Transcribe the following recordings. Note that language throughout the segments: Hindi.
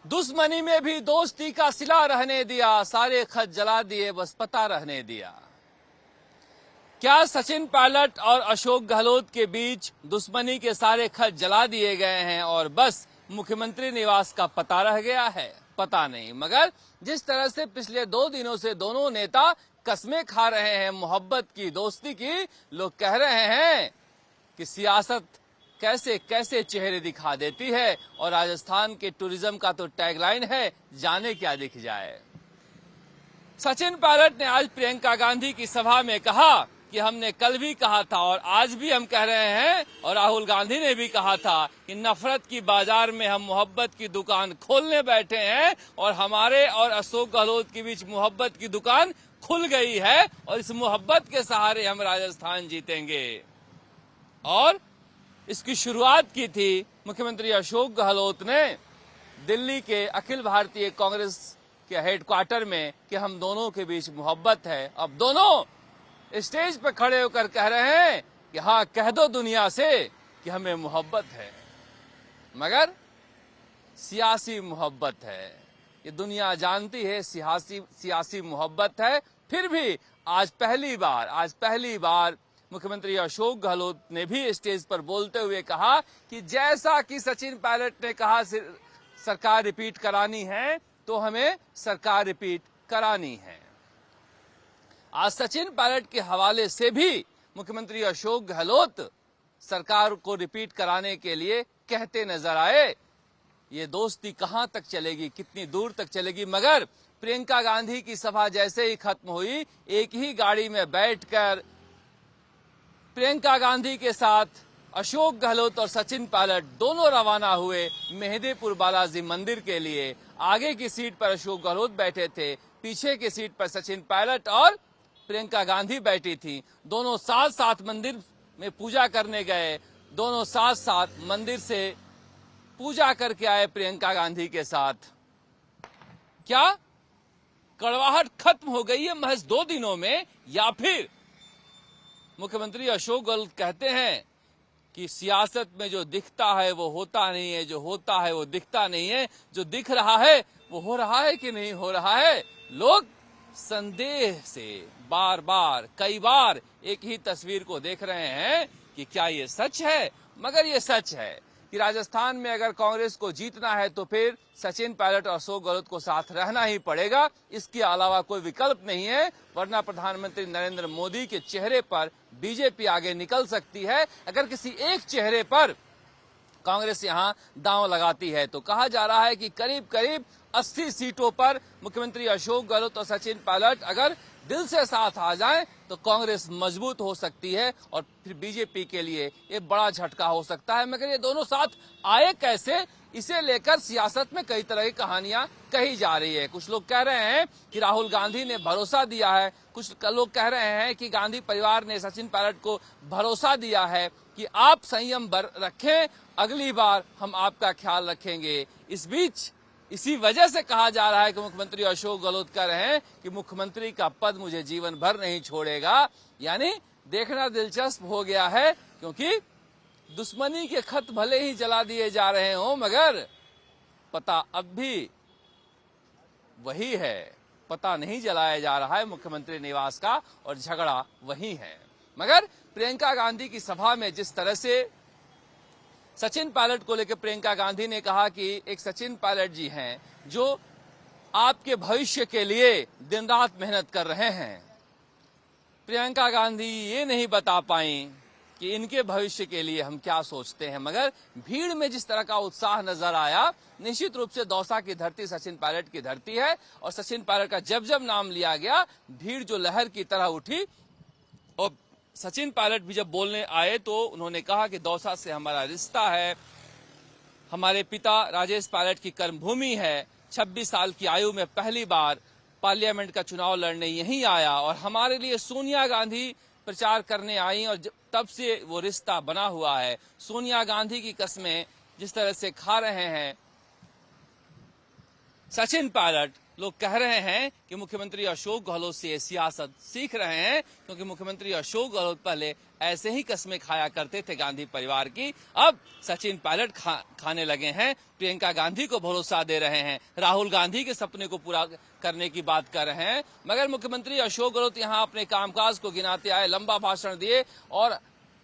दुश्मनी में भी दोस्ती का सिला रहने दिया, सारे खत जला दिए बस पता रहने दिया। क्या सचिन पायलट और अशोक गहलोत के बीच दुश्मनी के सारे खत जला दिए गए हैं और बस मुख्यमंत्री निवास का पता रह गया है? पता नहीं, मगर जिस तरह से पिछले 2 दिनों से दोनों नेता कस्में खा रहे हैं मोहब्बत की, दोस्ती की, लोग कह रहे हैं कि सियासत कैसे कैसे चेहरे दिखा देती है। और राजस्थान के टूरिज्म का तो टैगलाइन है, जाने क्या दिख जाए। सचिन पायलट ने आज प्रियंका गांधी की सभा में कहा कि हमने कल भी कहा था और आज भी हम कह रहे हैं, और राहुल गांधी ने भी कहा था कि नफरत की बाजार में हम मोहब्बत की दुकान खोलने बैठे हैं और हमारे और अशोक गहलोत के बीच मोहब्बत की दुकान खुल गई है और इस मोहब्बत के सहारे हम राजस्थान जीतेंगे। और इसकी शुरुआत की थी मुख्यमंत्री अशोक गहलोत ने दिल्ली के अखिल भारतीय कांग्रेस के हेडक्वार्टर में कि हम दोनों के बीच मोहब्बत है। अब दोनों स्टेज पर खड़े होकर कह रहे हैं कि हाँ, कह दो दुनिया से कि हमें मोहब्बत है, मगर सियासी मोहब्बत है। ये दुनिया जानती है सियासी मोहब्बत है। फिर भी आज पहली बार मुख्यमंत्री अशोक गहलोत ने भी स्टेज पर बोलते हुए कहा कि जैसा कि सचिन पायलट ने कहा सरकार रिपीट करानी है तो हमें सरकार रिपीट करानी है। आज सचिन पायलट के हवाले से भी मुख्यमंत्री अशोक गहलोत सरकार को रिपीट कराने के लिए कहते नजर आए। ये दोस्ती कहां तक चलेगी, कितनी दूर तक चलेगी, मगर प्रियंका गांधी की सभा जैसे ही खत्म हुई, एक ही गाड़ी में बैठकर प्रियंका गांधी के साथ अशोक गहलोत और सचिन पायलट दोनों रवाना हुए मेहंदीपुर बालाजी मंदिर के लिए। आगे की सीट पर अशोक गहलोत बैठे थे, पीछे की सीट पर सचिन पायलट और प्रियंका गांधी बैठी थी। दोनों साथ साथ मंदिर में पूजा करने गए, दोनों साथ साथ मंदिर से पूजा करके आए प्रियंका गांधी के साथ। क्या कड़वाहट खत्म हो गई है महज 2 दिनों में, या फिर मुख्यमंत्री अशोक गहलोत कहते हैं कि सियासत में जो दिखता है वो होता नहीं है, जो होता है वो दिखता नहीं है, जो दिख रहा है वो हो रहा है कि नहीं हो रहा है? लोग संदेह से बार बार कई बार एक ही तस्वीर को देख रहे हैं कि क्या ये सच है? मगर ये सच है कि राजस्थान में अगर कांग्रेस को जीतना है तो फिर सचिन पायलट और अशोक गहलोत को साथ रहना ही पड़ेगा, इसके अलावा कोई विकल्प नहीं है। वरना प्रधानमंत्री नरेंद्र मोदी के चेहरे पर बीजेपी आगे निकल सकती है। अगर किसी एक चेहरे पर कांग्रेस यहां दांव लगाती है तो कहा जा रहा है कि करीब करीब 80 सीटों पर मुख्यमंत्री अशोक गहलोत और सचिन पायलट अगर दिल से साथ आ जाएं तो कांग्रेस मजबूत हो सकती है और फिर बीजेपी के लिए ये बड़ा झटका हो सकता है। मगर ये दोनों साथ आए कैसे, इसे लेकर सियासत में कई तरह की कहानियां कही जा रही है। कुछ लोग कह रहे हैं कि राहुल गांधी ने भरोसा दिया है, कुछ लोग कह रहे हैं कि गांधी परिवार ने सचिन पायलट को भरोसा दिया है कि आप संयम रखें, अगली बार हम आपका ख्याल रखेंगे। इस बीच इसी वजह से कहा जा रहा है कि मुख्यमंत्री अशोक गहलोत कह रहे हैं कि मुख्यमंत्री का पद मुझे जीवन भर नहीं छोड़ेगा। यानी देखना दिलचस्प हो गया है, क्योंकि दुश्मनी के खत भले ही जला दिए जा रहे हों, मगर पता अब भी वही है, पता नहीं जलाया जा रहा है मुख्यमंत्री निवास का, और झगड़ा वही है। मगर प्रियंका गांधी की सभा में जिस तरह से सचिन पायलट को लेकर प्रियंका गांधी ने कहा कि एक सचिन पायलट जी हैं जो आपके भविष्य के लिए दिन रात मेहनत कर रहे हैं। प्रियंका गांधी ये नहीं बता पाई कि इनके भविष्य के लिए हम क्या सोचते हैं, मगर भीड़ में जिस तरह का उत्साह नजर आया, निश्चित रूप से दौसा की धरती सचिन पायलट की धरती है और सचिन पायलट का जब जब नाम लिया गया, भीड़ जो लहर की तरह उठी। और सचिन पायलट भी जब बोलने आए तो उन्होंने कहा कि दौसा से हमारा रिश्ता है, हमारे पिता राजेश पायलट की कर्मभूमि है, 26 साल की आयु में पहली बार पार्लियामेंट का चुनाव लड़ने यहीं आया और हमारे लिए सोनिया गांधी प्रचार करने आई और तब से वो रिश्ता बना हुआ है। सोनिया गांधी की कस्में जिस तरह से खा रहे हैं सचिन पायलट, लोग कह रहे हैं कि मुख्यमंत्री अशोक गहलोत से ये सियासत सीख रहे हैं, क्योंकि मुख्यमंत्री अशोक गहलोत पहले ऐसे ही कस्में खाया करते थे गांधी परिवार की, अब सचिन पायलट खाने लगे हैं। प्रियंका गांधी को भरोसा दे रहे हैं, राहुल गांधी के सपने को पूरा करने की बात कर रहे हैं। मगर मुख्यमंत्री अशोक गहलोत यहां अपने कामकाज को गिनाते आए, लंबा भाषण दिए और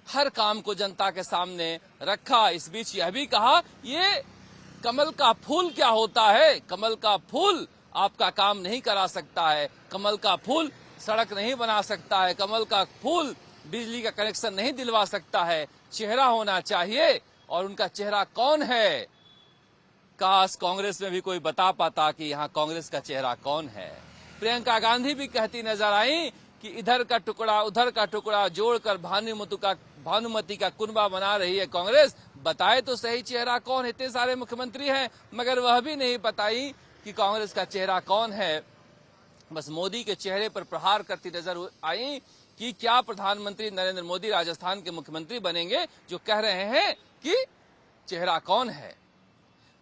हर काम को जनता के सामने रखा। इस बीच यह भी कहा, ये कमल का फूल क्या होता है? कमल का फूल आपका काम नहीं करा सकता है, कमल का फूल सड़क नहीं बना सकता है, कमल का फूल बिजली का कनेक्शन नहीं दिलवा सकता है। चेहरा होना चाहिए, और उनका चेहरा कौन है? काश कांग्रेस में भी कोई बता पाता कि यहाँ कांग्रेस का चेहरा कौन है। प्रियंका गांधी भी कहती नजर आई कि इधर का टुकड़ा उधर का टुकड़ा जोड़कर भानुमति का कुनबा बना रही है कांग्रेस। बताए तो सही चेहरा कौन है? इतने सारे मुख्यमंत्री हैं, मगर वह भी नहीं बताई कि कांग्रेस का चेहरा कौन है। बस मोदी के चेहरे पर प्रहार करती नजर आई कि क्या प्रधानमंत्री नरेंद्र मोदी राजस्थान के मुख्यमंत्री बनेंगे, जो कह रहे हैं कि चेहरा कौन है।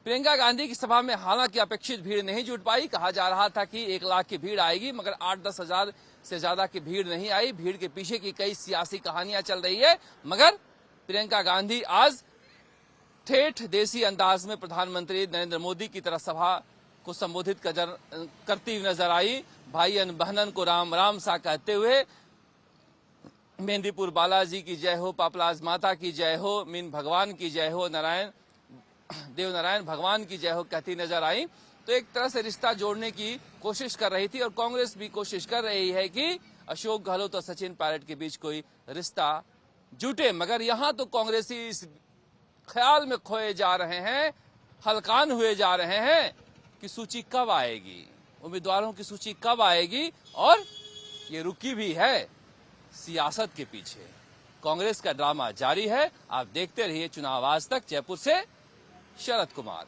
प्रियंका गांधी की सभा में हालांकि अपेक्षित भीड़ नहीं जुट पाई। कहा जा रहा था कि 1 लाख की भीड़ आएगी, मगर 8-10 हजार से ज्यादा की भीड़ नहीं आई। भीड़ के पीछे की कई सियासी कहानियां चल रही है, मगर प्रियंका गांधी आज ठेठ देसी अंदाज में प्रधानमंत्री नरेंद्र मोदी की तरह सभा को संबोधित करती हुई नजर आई। भाईयन बहनन को राम राम सा कहते हुए मेहंदीपुर बालाजी की जय हो, पापलाज माता की जय हो, मीन भगवान की जय हो, देव नारायण भगवान की जय हो कहती नजर आई। तो एक तरह से रिश्ता जोड़ने की कोशिश कर रही थी, और कांग्रेस भी कोशिश कर रही है कि अशोक गहलोत और सचिन पायलट के बीच कोई रिश्ता जुटे। मगर यहां तो कांग्रेसी इस ख्याल में खोए जा रहे हैं, हलकान हुए जा रहे हैं कि सूची कब आएगी, उम्मीदवारों की सूची कब आएगी। और ये रुकी भी है सियासत के पीछे। कांग्रेस का ड्रामा जारी है। आप देखते रहिए चुनाव आज तक। जयपुर से शरद कुमार।